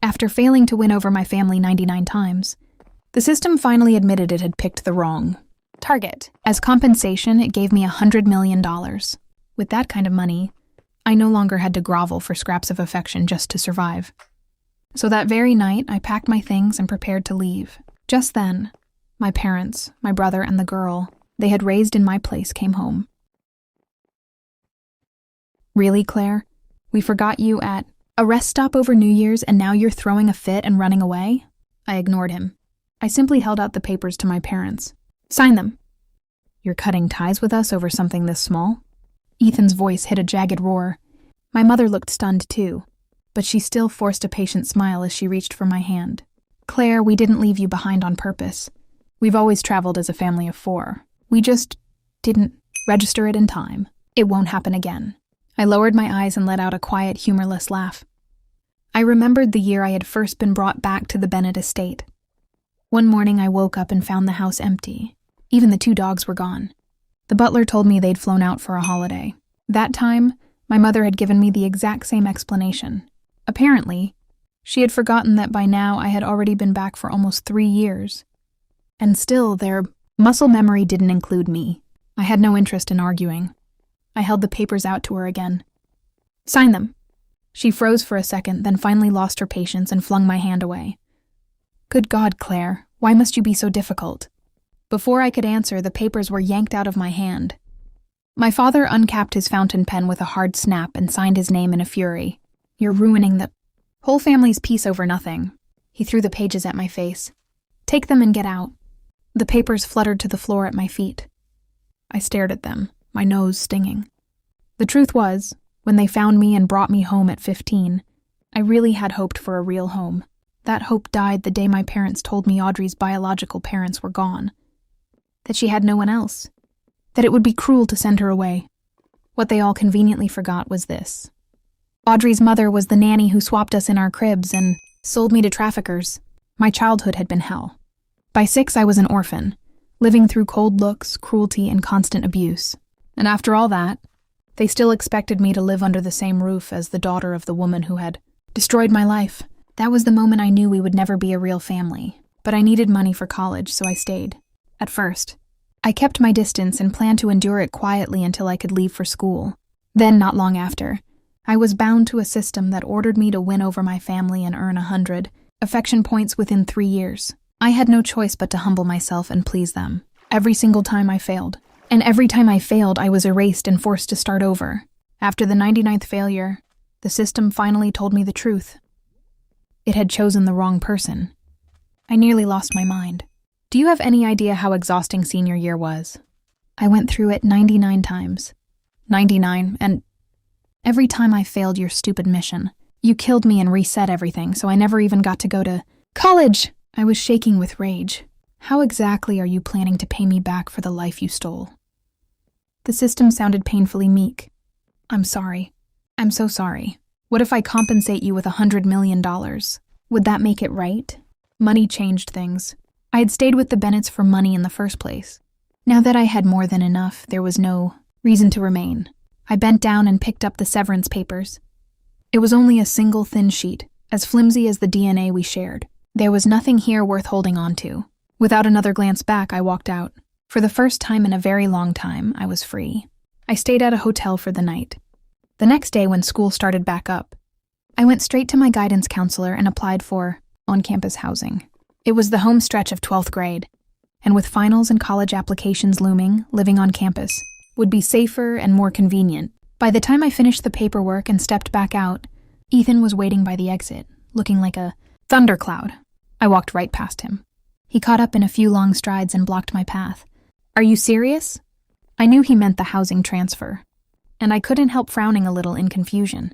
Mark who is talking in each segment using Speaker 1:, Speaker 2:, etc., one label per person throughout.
Speaker 1: After failing to win over my family 99 times, the system finally admitted it had picked the wrong target. As compensation, it gave me $100 million. With that kind of money, I no longer had to grovel for scraps of affection just to survive. So that very night, I packed my things and prepared to leave. Just then, my parents, my brother, and the girl they had raised in my place came home. Really, Claire? We forgot you at a rest stop over New Year's and now you're throwing a fit and running away? I ignored him. I simply held out the papers to my parents. Sign them. You're cutting ties with us over something this small? Ethan's voice hit a jagged roar. My mother looked stunned too, but she still forced a patient smile as she reached for my hand. Claire, we didn't leave you behind on purpose. We've always traveled as a family of 4. We just didn't register it in time. It won't happen again. I lowered my eyes and let out a quiet, humorless laugh. I remembered the year I had first been brought back to the Bennett estate. One morning I woke up and found the house empty. Even the 2 dogs were gone. The butler told me they'd flown out for a holiday. That time, my mother had given me the exact same explanation. Apparently, she had forgotten that by now I had already been back for almost 3 years. And still, their muscle memory didn't include me. I had no interest in arguing. I held the papers out to her again. Sign them. She froze for a second, then finally lost her patience and flung my hand away. Good God, Claire, why must you be so difficult? Before I could answer, the papers were yanked out of my hand. My father uncapped his fountain pen with a hard snap and signed his name in a fury. You're ruining the whole family's peace over nothing. He threw the pages at my face. Take them and get out. The papers fluttered to the floor at my feet. I stared at them, my nose stinging. The truth was, when they found me and brought me home at 15, I really had hoped for a real home. That hope died the day my parents told me Audrey's biological parents were gone. That she had no one else. That it would be cruel to send her away. What they all conveniently forgot was this. Audrey's mother was the nanny who swapped us in our cribs and sold me to traffickers. My childhood had been hell. By 6, I was an orphan, living through cold looks, cruelty, and constant abuse. And after all that, they still expected me to live under the same roof as the daughter of the woman who had destroyed my life. That was the moment I knew we would never be a real family. But I needed money for college, so I stayed. At first, I kept my distance and planned to endure it quietly until I could leave for school. Then, not long after, I was bound to a system that ordered me to win over my family and earn 100 affection points within 3 years. I had no choice but to humble myself and please them. Every single time I failed. And every time I failed, I was erased and forced to start over. After the 99th failure, the system finally told me the truth. It had chosen the wrong person. I nearly lost my mind. Do you have any idea how exhausting senior year was? I went through it 99 times. 99, and every time I failed your stupid mission, you killed me and reset everything, so I never even got to go to college! I was shaking with rage. How exactly are you planning to pay me back for the life you stole? The system sounded painfully meek. I'm sorry. I'm so sorry. What if I compensate you with $100 million? Would that make it right? Money changed things. I had stayed with the Bennetts for money in the first place. Now that I had more than enough, there was no reason to remain. I bent down and picked up the severance papers. It was only a single thin sheet, as flimsy as the DNA we shared. There was nothing here worth holding on to. Without another glance back, I walked out. For the first time in a very long time, I was free. I stayed at a hotel for the night. The next day, when school started back up, I went straight to my guidance counselor and applied for on-campus housing. It was the home stretch of 12th grade, and with finals and college applications looming, living on campus would be safer and more convenient. By the time I finished the paperwork and stepped back out, Ethan was waiting by the exit, looking like a thundercloud. I walked right past him. He caught up in a few long strides and blocked my path. Are you serious? I knew he meant the housing transfer, and I couldn't help frowning a little in confusion.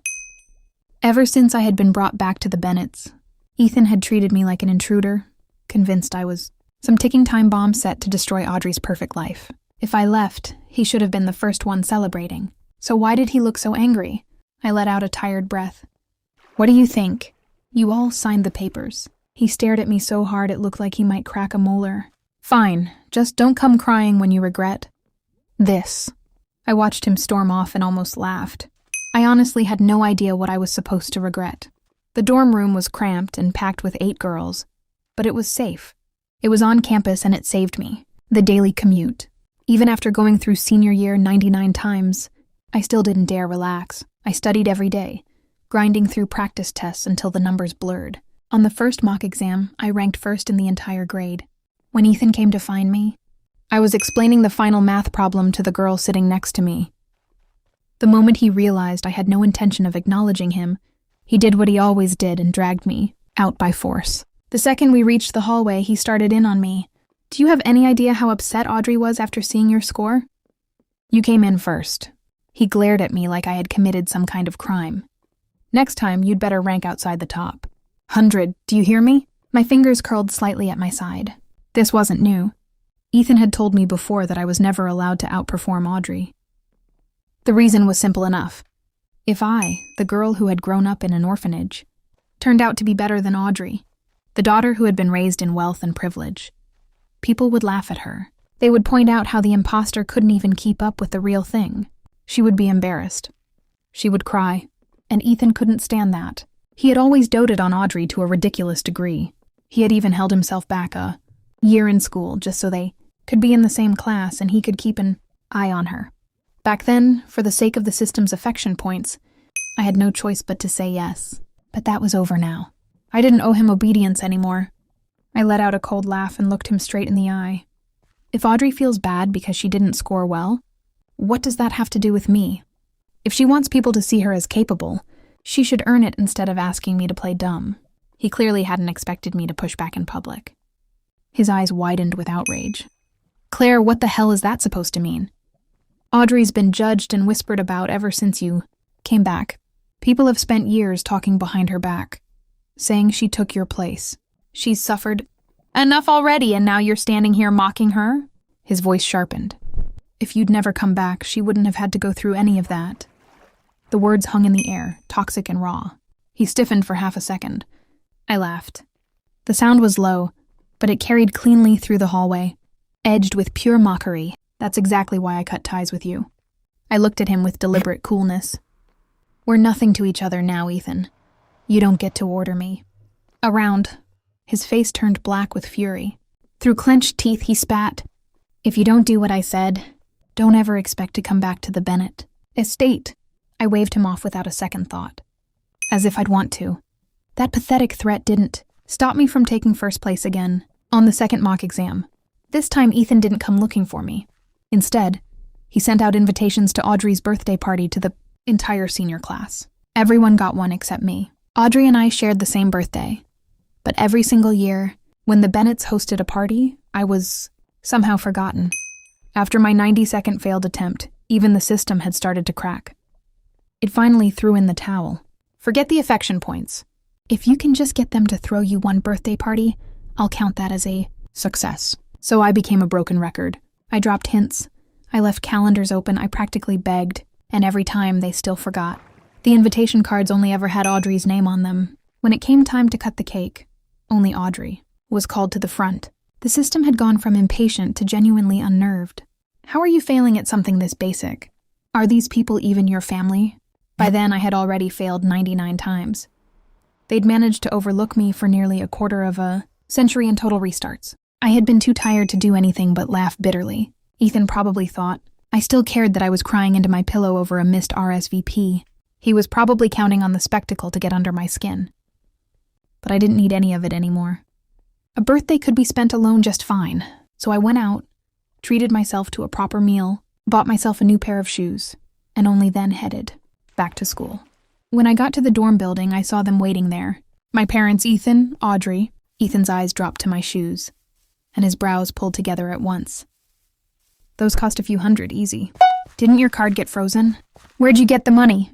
Speaker 1: Ever since I had been brought back to the Bennetts, Ethan had treated me like an intruder, convinced I was some ticking time bomb set to destroy Audrey's perfect life. If I left, he should have been the first one celebrating. So why did he look so angry? I let out a tired breath. What do you think? You all signed the papers. He stared at me so hard it looked like he might crack a molar. Fine, just don't come crying when you regret this. I watched him storm off and almost laughed. I honestly had no idea what I was supposed to regret. The dorm room was cramped and packed with 8 girls, but it was safe. It was on campus and it saved me. The daily commute. Even after going through senior year 99 times, I still didn't dare relax. I studied every day, grinding through practice tests until the numbers blurred. On the first mock exam, I ranked first in the entire grade. When Ethan came to find me, I was explaining the final math problem to the girl sitting next to me. The moment he realized I had no intention of acknowledging him, he did what he always did and dragged me out by force. The second we reached the hallway, he started in on me. Do you have any idea how upset Audrey was after seeing your score? You came in first. He glared at me like I had committed some kind of crime. Next time, you'd better rank outside the top. 100, do you hear me? My fingers curled slightly at my side. This wasn't new. Ethan had told me before that I was never allowed to outperform Audrey. The reason was simple enough. If I, the girl who had grown up in an orphanage, turned out to be better than Audrey, the daughter who had been raised in wealth and privilege, people would laugh at her. They would point out how the imposter couldn't even keep up with the real thing. She would be embarrassed. She would cry, and Ethan couldn't stand that. He had always doted on Audrey to a ridiculous degree. He had even held himself back a year in school just so they could be in the same class and he could keep an eye on her. Back then, for the sake of the system's affection points, I had no choice but to say yes. But that was over now. I didn't owe him obedience anymore. I let out a cold laugh and looked him straight in the eye. If Audrey feels bad because she didn't score well, what does that have to do with me? If she wants people to see her as capable, she should earn it instead of asking me to play dumb. He clearly hadn't expected me to push back in public. His eyes widened with outrage. Claire, what the hell is that supposed to mean? Audrey's been judged and whispered about ever since you came back. People have spent years talking behind her back, saying she took your place. She's suffered enough already, and now you're standing here mocking her? His voice sharpened. If you'd never come back, she wouldn't have had to go through any of that. The words hung in the air, toxic and raw. He stiffened for half a second. I laughed. The sound was low, but it carried cleanly through the hallway, edged with pure mockery. That's exactly why I cut ties with you. I looked at him with deliberate coolness. We're nothing to each other now, Ethan. You don't get to order me around. His face turned black with fury. Through clenched teeth, he spat. If you don't do what I said, don't ever expect to come back to the Bennett estate. I waved him off without a second thought. As if I'd want to. That pathetic threat didn't stop me from taking first place again on the second mock exam. This time, Ethan didn't come looking for me. Instead, he sent out invitations to Audrey's birthday party to the entire senior class. Everyone got one except me. Audrey and I shared the same birthday. But every single year, when the Bennetts hosted a party, I was somehow forgotten. After my 90-second failed attempt, even the system had started to crack. It finally threw in the towel. Forget the affection points. If you can just get them to throw you one birthday party, I'll count that as a success. So I became a broken record. I dropped hints. I left calendars open. I practically begged. And every time, they still forgot. The invitation cards only ever had Audrey's name on them. When it came time to cut the cake, only Audrey was called to the front. The system had gone from impatient to genuinely unnerved. How are you failing at something this basic? Are these people even your family? By then, I had already failed 99 times. They'd managed to overlook me for nearly a quarter of a century in total restarts. I had been too tired to do anything but laugh bitterly. Ethan probably thought I still cared that I was crying into my pillow over a missed RSVP. He was probably counting on the spectacle to get under my skin. But I didn't need any of it anymore. A birthday could be spent alone just fine, so I went out, treated myself to a proper meal, bought myself a new pair of shoes, and only then headed back to school. When I got to the dorm building, I saw them waiting there. My parents, Ethan, Audrey. Ethan's eyes dropped to my shoes, and his brows pulled together at once. Those cost a few $100, easy. Didn't your card get frozen? Where'd you get the money?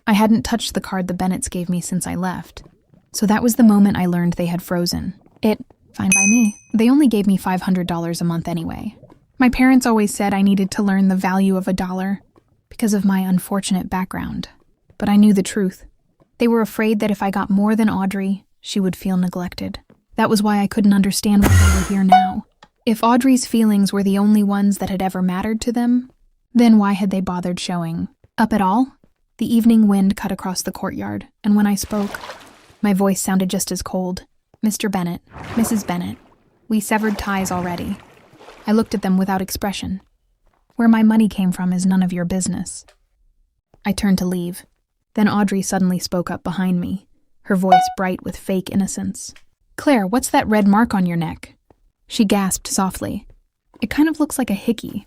Speaker 1: I hadn't touched the card the Bennetts gave me since I left, so that was the moment I learned they had frozen. Fine by me. They only gave me $500 a month anyway. My parents always said I needed to learn the value of a dollar because of my unfortunate background. But I knew the truth. They were afraid that if I got more than Audrey, she would feel neglected. That was why I couldn't understand why they were here now. If Audrey's feelings were the only ones that had ever mattered to them, then why had they bothered showing up at all? The evening wind cut across the courtyard, and when I spoke, My voice sounded just as cold. Mr. Bennett, Mrs. Bennett, we severed ties already. I looked at them without expression. Where my money came from is none of your business. I turned to leave. Then Audrey suddenly spoke up behind me, her voice bright with fake innocence. Claire, what's that red mark on your neck? She gasped softly. It kind of looks like a hickey.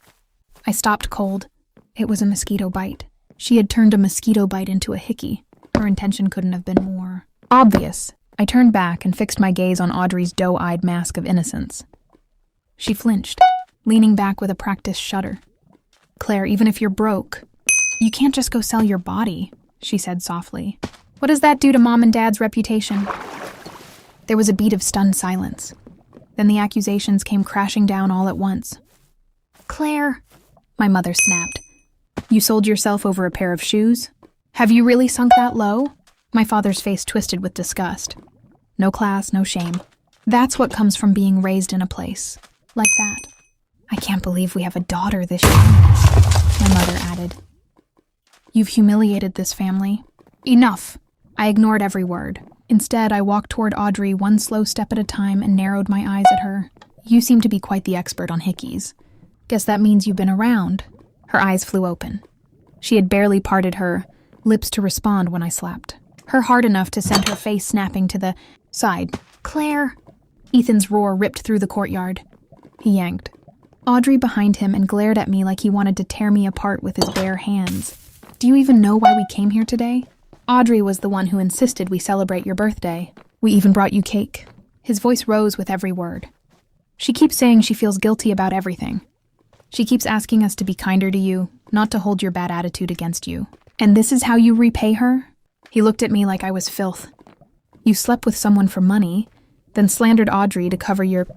Speaker 1: I stopped cold. It was a mosquito bite. She had turned a mosquito bite into a hickey. Her intention couldn't have been more obvious. I turned back and fixed my gaze on Audrey's doe-eyed mask of innocence. She flinched, leaning back with a practiced shudder. Claire, even if you're broke, you can't just go sell your body, she said softly. What does that do to Mom and Dad's reputation? There was a beat of stunned silence. Then the accusations came crashing down all at once. Claire, my mother snapped. You sold yourself over a pair of shoes? Have you really sunk that low? My father's face twisted with disgust. No class, no shame. That's what comes from being raised in a place like that. I can't believe we have a daughter this young, my mother added. You've humiliated this family. Enough. I ignored every word. Instead, I walked toward Audrey one slow step at a time and narrowed my eyes at her. You seem to be quite the expert on hickeys. Guess that means you've been around. Her eyes flew open. She had barely parted her lips to respond when I slapped her hard enough to send her face snapping to the side. Claire! Ethan's roar ripped through the courtyard. He yanked Audrey behind him and glared at me like he wanted to tear me apart with his bare hands. Do you even know why we came here today? Audrey was the one who insisted we celebrate your birthday. We even brought you cake. His voice rose with every word. She keeps saying she feels guilty about everything. She keeps asking us to be kinder to you, not to hold your bad attitude against you. And this is how you repay her? He looked at me like I was filth. You slept with someone for money, then slandered Audrey to cover your...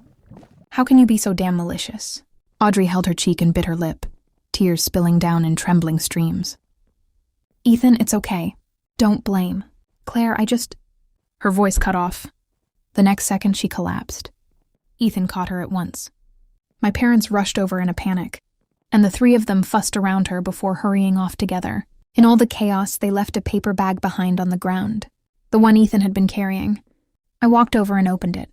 Speaker 1: How can you be so damn malicious? Audrey held her cheek and bit her lip, tears spilling down in trembling streams. Ethan, it's okay. Don't blame. Claire, Her voice cut off. The next second, she collapsed. Ethan caught her at once. My parents rushed over in a panic, and the three of them fussed around her before hurrying off together. In all the chaos, they left a paper bag behind on the ground, the one Ethan had been carrying. I walked over and opened it.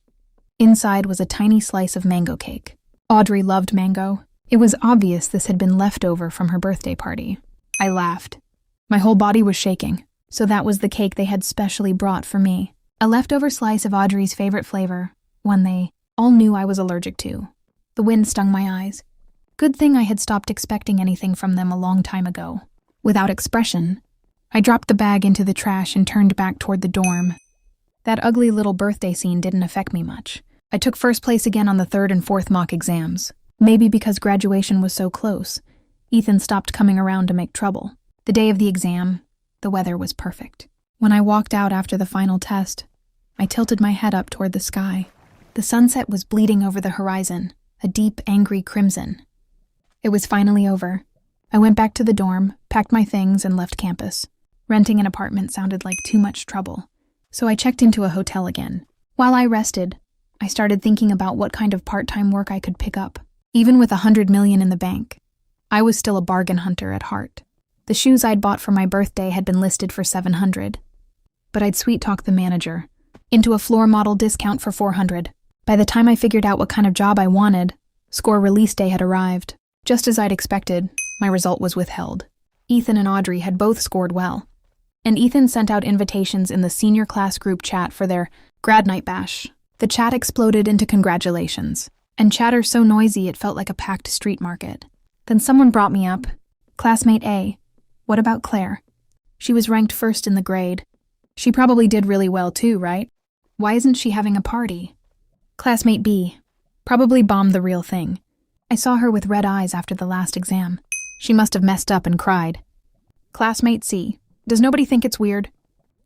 Speaker 1: Inside was a tiny slice of mango cake. Audrey loved mango. It was obvious this had been left over from her birthday party. I laughed. My whole body was shaking. So that was the cake they had specially brought for me. A leftover slice of Audrey's favorite flavor, one they all knew I was allergic to. The wind stung my eyes. Good thing I had stopped expecting anything from them a long time ago. Without expression, I dropped the bag into the trash and turned back toward the dorm. That ugly little birthday scene didn't affect me much. I took first place again on the 3rd and 4th mock exams. Maybe because graduation was so close, Ethan stopped coming around to make trouble. The day of the exam, the weather was perfect. When I walked out after the final test, I tilted my head up toward the sky. The sunset was bleeding over the horizon, a deep, angry crimson. It was finally over. I went back to the dorm, packed my things, and left campus. Renting an apartment sounded like too much trouble, so I checked into a hotel again. While I rested, I started thinking about what kind of part-time work I could pick up. Even with $100 million in the bank, I was still a bargain hunter at heart. The shoes I'd bought for my birthday had been listed for $700, but I'd sweet-talk the manager into a floor model discount for $400. By the time I figured out what kind of job I wanted, score release day had arrived. Just as I'd expected, my result was withheld. Ethan and Audrey had both scored well, and Ethan sent out invitations in the senior class group chat for their grad night bash. The chat exploded into congratulations, and chatter so noisy it felt like a packed street market. Then someone brought me up. Classmate A. What about Claire? She was ranked first in the grade. She probably did really well too, right? Why isn't she having a party? Classmate B. Probably bombed the real thing. I saw her with red eyes after the last exam. She must have messed up and cried. Classmate C. Does nobody think it's weird?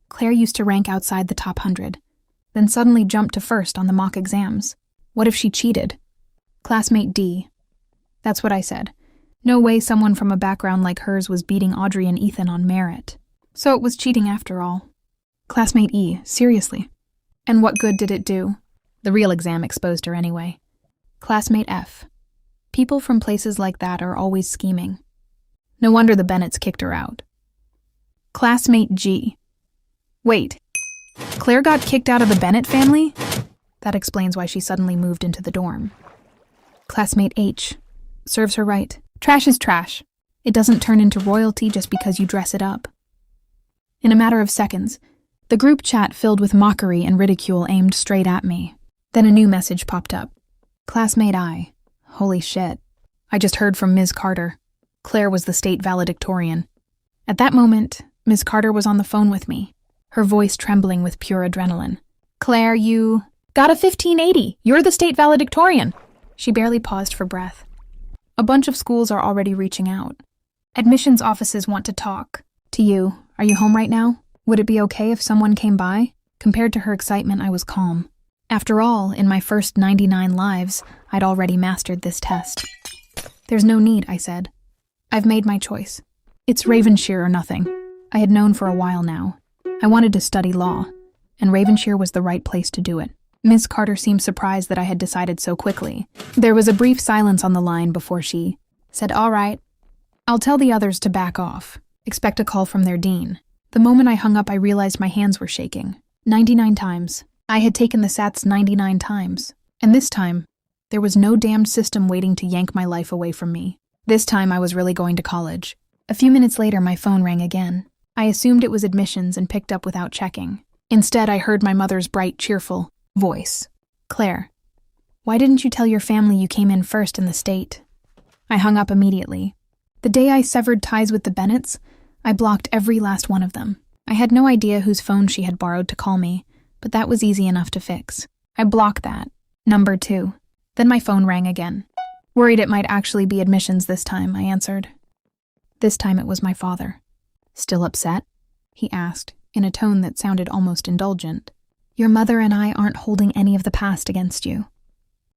Speaker 1: Claire used to rank outside the top 100, then suddenly jumped to first on the mock exams. What if she cheated? Classmate D. That's what I said. No way someone from a background like hers was beating Audrey and Ethan on merit. So it was cheating after all. Classmate E. Seriously. And what good did it do? The real exam exposed her anyway. Classmate F. People from places like that are always scheming. No wonder the Bennetts kicked her out. Classmate G. Wait. Claire got kicked out of the Bennett family? That explains why she suddenly moved into the dorm. Classmate H. Serves her right. Trash is trash. It doesn't turn into royalty just because you dress it up. In a matter of seconds, the group chat filled with mockery and ridicule aimed straight at me. Then a new message popped up. Classmate I. Holy shit. I just heard from Ms. Carter. Claire was the state valedictorian. At that moment, Ms. Carter was on the phone with me, her voice trembling with pure adrenaline. Claire, you got a 1580. You're the state valedictorian. She barely paused for breath. A bunch of schools are already reaching out. Admissions offices want to talk. To you, are you home right now? Would it be okay if someone came by? Compared to her excitement, I was calm. After all, in my first 99 lives, I'd already mastered this test. There's no need, I said. I've made my choice. It's Ravenshire or nothing. I had known for a while now. I wanted to study law, and Ravenshire was the right place to do it. Miss Carter seemed surprised that I had decided so quickly. There was a brief silence on the line before she said, all right, I'll tell the others to back off. Expect a call from their dean. The moment I hung up, I realized my hands were shaking. 99 times. I had taken the SATs 99 times. And this time, there was no damned system waiting to yank my life away from me. This time, I was really going to college. A few minutes later, my phone rang again. I assumed it was admissions and picked up without checking. Instead, I heard my mother's bright, cheerful voice. Claire, why didn't you tell your family you came in first in the state? I hung up immediately. The day I severed ties with the Bennetts, I blocked every last one of them. I had no idea whose phone she had borrowed to call me, but that was easy enough to fix. I blocked that. Number 2. Then my phone rang again. Worried it might actually be admissions this time, I answered. This time it was my father. Still upset? He asked, in a tone that sounded almost indulgent. Your mother and I aren't holding any of the past against you.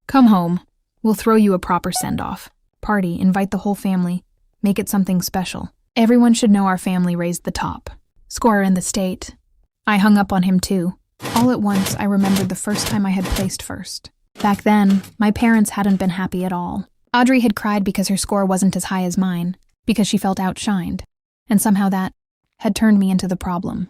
Speaker 1: Come home. We'll throw you a proper send-off. Party, invite the whole family. Make it something special. Everyone should know our family raised the top. Scorer in the state. I hung up on him too. All at once, I remembered the first time I had placed first. Back then, my parents hadn't been happy at all. Audrey had cried because her score wasn't as high as mine, because she felt outshined, and somehow that had turned me into the problem.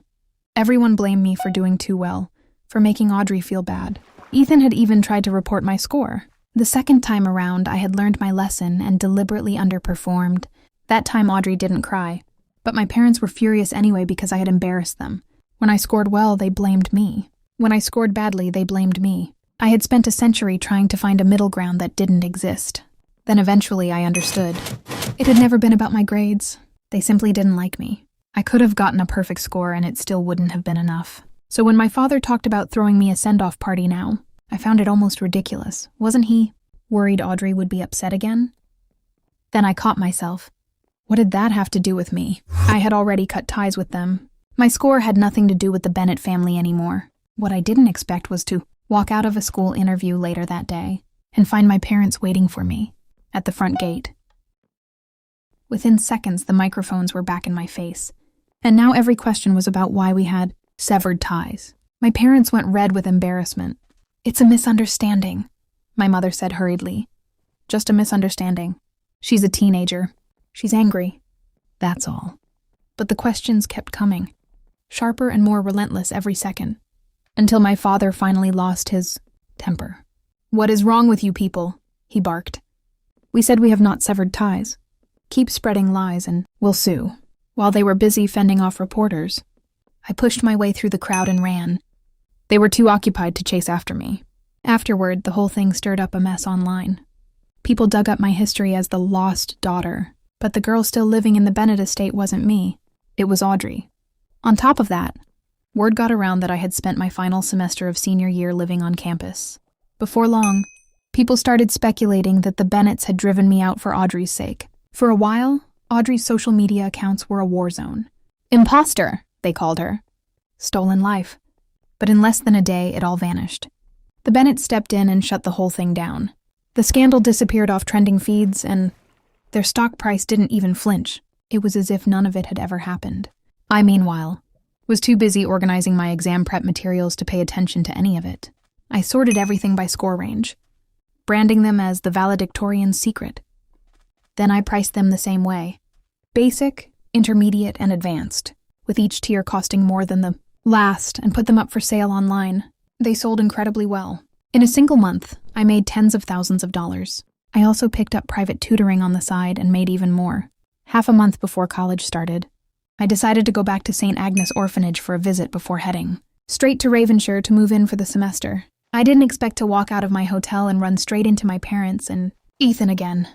Speaker 1: Everyone blamed me for doing too well, for making Audrey feel bad. Ethan had even tried to report my score. The second time around, I had learned my lesson and deliberately underperformed. That time Audrey didn't cry, but my parents were furious anyway because I had embarrassed them. When I scored well, they blamed me. When I scored badly, they blamed me. I had spent a century trying to find a middle ground that didn't exist. Then eventually I understood. It had never been about my grades. They simply didn't like me. I could have gotten a perfect score and it still wouldn't have been enough. So when my father talked about throwing me a send-off party now, I found it almost ridiculous. Wasn't he worried Audrey would be upset again? Then I caught myself. What did that have to do with me? I had already cut ties with them. My score had nothing to do with the Bennett family anymore. What I didn't expect was to walk out of a school interview later that day and find my parents waiting for me at the front gate. Within seconds, the microphones were back in my face, and now every question was about why we had severed ties. My parents went red with embarrassment. It's a misunderstanding, my mother said hurriedly. Just a misunderstanding. She's a teenager. She's angry. That's all. But the questions kept coming, sharper and more relentless every second, until my father finally lost his temper. What is wrong with you people? He barked. We said we have not severed ties. Keep spreading lies and we'll sue. While they were busy fending off reporters, I pushed my way through the crowd and ran. They were too occupied to chase after me. Afterward, the whole thing stirred up a mess online. People dug up my history as the lost daughter, but the girl still living in the Bennett estate wasn't me. It was Audrey. On top of that, word got around that I had spent my final semester of senior year living on campus. Before long, people started speculating that the Bennetts had driven me out for Audrey's sake. For a while, Audrey's social media accounts were a war zone. Imposter, they called her. Stolen life. But in less than a day, it all vanished. The Bennetts stepped in and shut the whole thing down. The scandal disappeared off trending feeds, and their stock price didn't even flinch. It was as if none of it had ever happened. I, meanwhile, was too busy organizing my exam prep materials to pay attention to any of it. I sorted everything by score range, branding them as the valedictorian's secret. Then I priced them the same way: basic, intermediate, and advanced, with each tier costing more than the last and put them up for sale online. They sold incredibly well. In a single month, I made tens of thousands of dollars. I also picked up private tutoring on the side and made even more. Half a month before college started, I decided to go back to St. Agnes Orphanage for a visit before heading straight to Ravenshire to move in for the semester. I didn't expect to walk out of my hotel and run straight into my parents and Ethan again.